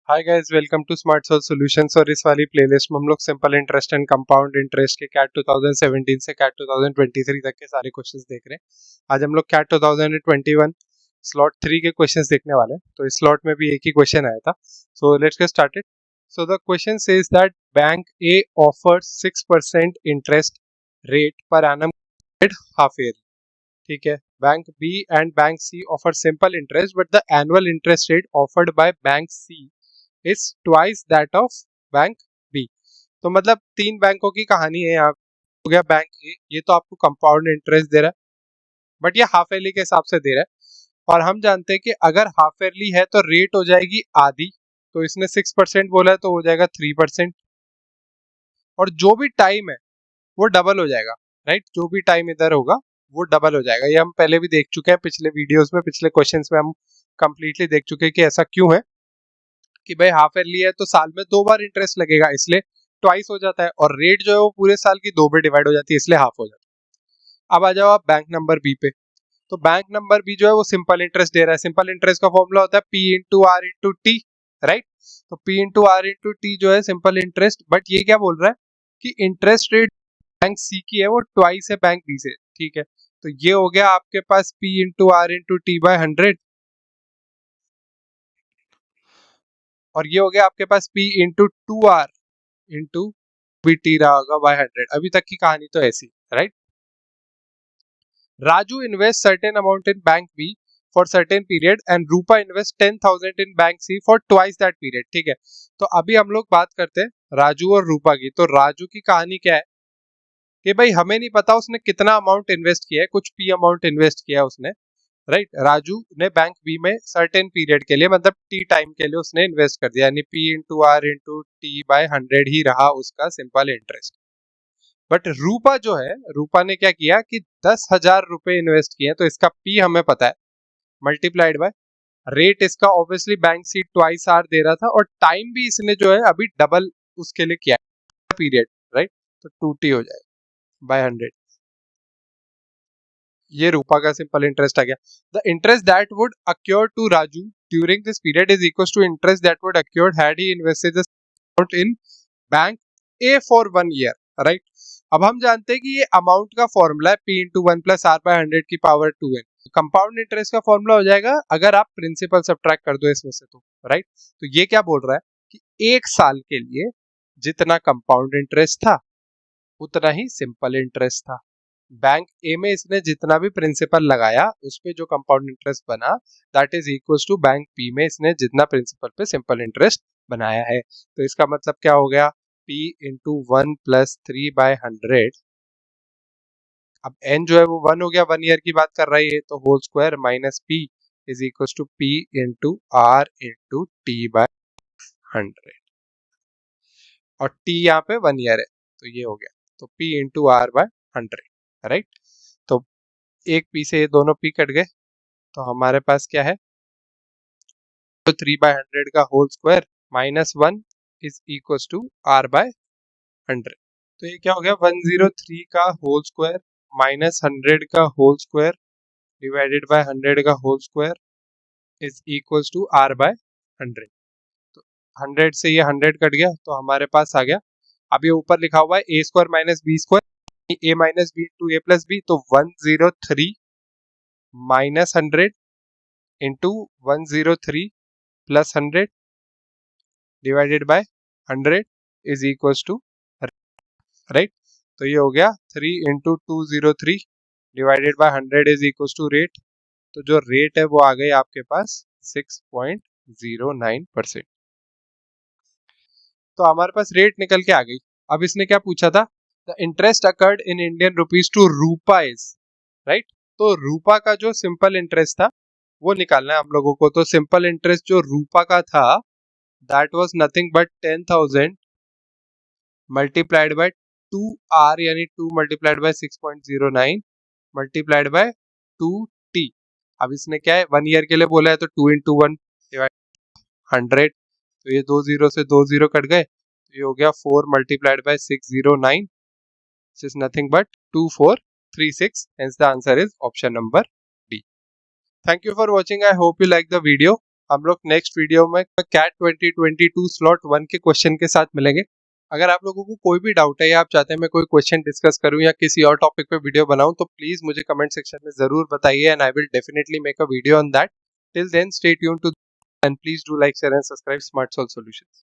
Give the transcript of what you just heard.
Hi guys, welcome to smart soul solutions. और इस वाली प्लेलिस्ट में हम लोग simple interest and compound interest के कैट 2017 से कैट 2023 तक के सारे क्वेश्चंस देख रहे हैं। आज हम लोग कैट 2021 स्लॉट 3 के क्वेश्चंस देखने वाले हैं। तो इस स्लॉट में भी एक ही क्वेश्चन आया था। So let's get started. So the question says that bank A offers 6% interest rate per annum half year. ठीक है, bank B and bank C offer simple interest but the annual interest rate offered by bank C is twice that of bank B. तो मतलब तीन बैंकों की कहानी है। यहाँ हो गया बैंक ए, ये तो आपको कंपाउंड इंटरेस्ट दे रहा है बट ये हाफ ईयरली के हिसाब से दे रहा है। और हम जानते हैं कि अगर हाफ ईयरली है तो रेट हो जाएगी आधी। तो इसने 6% बोला है तो हो जाएगा 3%। और जो भी टाइम है वो डबल हो जाएगा। राइट, जो भी टाइम इधर होगा वो डबल हो जाएगा। ये हम पहले भी देख चुके हैं पिछले वीडियोस में, पिछले क्वेश्चंस में हम कंप्लीटली देख चुके हैं कि ऐसा क्यों है कि भाई हाफ ईयरली है तो साल में 2 बार इंटरेस्ट लगेगा, इसलिए ट्वाइस हो जाता है। और रेट जो है वो पूरे साल की 2 में डिवाइड हो जाती है, इसलिए हाफ हो जाता है। अब आ जाओ आप बैंक नंबर बी पे। तो बैंक नंबर बी जो है वो सिंपल इंटरेस्ट दे रहा है। सिंपल इंटरेस्ट का फॉर्मूला होता है P into R into T. Right, तो P into R into T जो है सिंपल इंटरेस्ट। बट ये क्या बोल रहा है कि इंटरेस्ट रेट बैंक सी की है वो ट्वाइस है बैंक बी से। ठीक है, तो ये हो गया आपके पास P into R into T by 100। और ये हो गया आपके पास P into 2r into B T रहा होगा बाय 100। अभी तक की कहानी तो ऐसी। Right, Raju invest certain amount in bank B for certain period and Rupa invest 10,000 in bank C for twice that period. ठीक है, तो अभी हम लोग बात करते हैं राजू और रूपा की। तो राजू की कहानी क्या है कि भाई हमें नहीं पता उसने कितना अमाउंट इन्वेस्ट किया है, कुछ पी अमाउंट इन्वेस्ट किया है उसने। राइट, राजू ने बैंक बी में सर्टेन पीरियड के लिए मतलब टी टाइम के लिए उसने इन्वेस्ट कर दिया, यानी P into R into T by 100 ही रहा उसका सिंपल इंटरेस्ट। बट रूपा जो है, रूपा ने क्या किया कि 10,000 रुपए इन्वेस्ट किए, तो इसका पी हमें पता है मल्टीप्लाइड बाय रेट। इसका obviously bank C twice R दे रहा था और टाइम भी इसने जो है अभी डबल उसके लिए किया पीरियड। राइट, तो 2t हो जाएगा बाय 100। ये रूपा का सिंपल इंटरेस्ट आ गया। The interest that would accrue to Raju during this period is equal to interest that would accrue had he invested the amount in bank A for 1 year. Right, अब हम जानते हैं कि ये अमाउंट का फॉर्मूला है P into 1 plus R by 100 की power 2n। Compound interest का फॉर्मूला हो जाएगा अगर आप प्रिंसिपल सब्ट्रैक्ट कर दो इसमें से। तो राइट, तो ये क्या बोल रहा है कि 1 साल के लिए जितना कंपाउंड इंटरेस्ट था उतना ही सिंपल इंटरेस्ट था। बैंक ए में इसने जितना भी प्रिंसिपल लगाया उस पे जो कंपाउंड इंटरेस्ट बना that is equal to bank P में इसने जितना प्रिंसिपल पे सिंपल इंटरेस्ट बनाया है। तो इसका मतलब क्या हो गया, पी इंटू 1 प्लस 3/100। अब एन जो है वो 1 हो गया, 1 ईयर की बात कर रही है, तो whole square minus P is equal to P into R into T by 100। और टी यहाँ पे 1 ईयर है तो ये हो गया, तो P into R by 100। Right, तो एक पी से ये दोनों पी कट गए, तो हमारे पास क्या है, तो 3/100 का whole square minus 1 is equal to R by 100। तो ये क्या हो गया, 103 का होल स्क्वायर माइनस 100 का होल स्क्वायर डिवाइडेड बाय 100 का whole square is equal to R by 100। तो 100 से ये 100 कट गया तो हमारे पास आ गया, अब ये ऊपर लिखा हुआ है A square minus B square, A minus B into A plus B. तो 103 minus 100 into 103 plus 100 divided by 100 is equal to. Right, तो ये हो गया 3 into 203 divided by 100 is equal to rate. तो जो रेट है वो आ गई आपके पास 6.09%। तो हमारे पास रेट निकल के आ गई। अब इसने क्या पूछा था, the interest accrued in Indian rupees to Rupa is. Right, तो रूपा का जो सिंपल इंटरेस्ट था वो निकालना है हम लोगों को। तो सिंपल इंटरेस्ट जो रूपा का था that was nothing but 10,000 multiplied by 2r, यानी 2 multiplied by 6.09 multiplied by 2t। अब इसने क्या है 1 ईयर के लिए बोला है तो 2 इंटू 1 100। तो ये 2 जीरो से 2 जीरो कट गए, तो ये हो गया 4 multiplied by 609 which is nothing but 2436। hence the answer is option number D। Thank you for watching. I hope you like the video. हम लोग नेक्स्ट वीडियो में कैट 2022 स्लॉट 1 के क्वेश्चन के साथ मिलेंगे। अगर आप लोगों को कोई भी डाउट है या आप चाहते हैं मैं कोई क्वेश्चन डिस्कस करूं या किसी और टॉपिक पे वीडियो बनाऊं तो प्लीज मुझे कमेंट सेक्शन में जरूर बताइए and I will definitely make a video on that. Till then stay tuned to and please do like share and subscribe smart solve solutions.